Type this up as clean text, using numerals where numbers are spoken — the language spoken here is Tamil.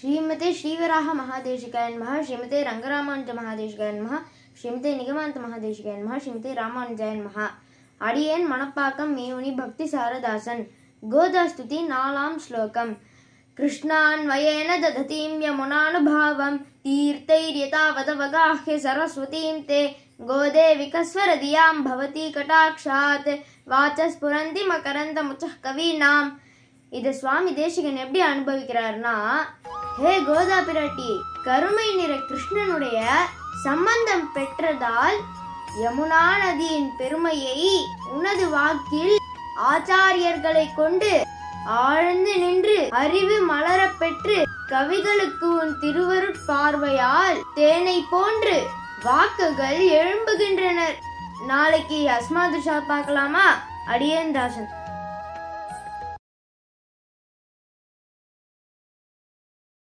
ஸ்ரீமதே ஸ்ரீவராக மகாதேசிகாய நமஹ, ஸ்ரீமதே ரங்கராமானுஜ மகாதேசிகாய நமஹ, ஸ்ரீமதே நிகமாந்த மகாதேசிகாய நமஹ, ஸ்ரீமதே ராமானுஜாய நமஹ. அடியேன் மணப்பாக்கம் மேவுனி பக்தி சாரதாசன். கோதாஸ்துதி 4ஆம் ஸ்லோகம். கிருஷ்ணான்வயேன தததீம் யமுனானுபாவம் தீர்த்தைர்யதாவதவகாஹ்ய சரஸ்வதீம் தே கோதே விகஸ்வரதியாம் பவதி கடாக்ஷாத் வாசஸ்புரந்தி மகரந்தமுச்சः கவீனாம். இது சுவாமி தேசிகன் எப்படி அனுபவிக்கிறார்னா, ஹே கோதா பிராட்டி, கருமை நிற கிருஷ்ணனுடைய சம்பந்தம் பெற்றதால் யமுனா நதியின் பெருமையை உனது வாக்கில் ஆச்சாரியர்களை கொண்டு ஆழ்ந்து நின்று அறிவு மலர பெற்று கவிகளுக்கு உன் திருவருட்பார்வையால் தேனை போன்று வாக்குகள் எழும்புகின்றனர். நாளைக்கு அஸ்மாதுஷா பார்க்கலாமா? அடியேன் தாசன்.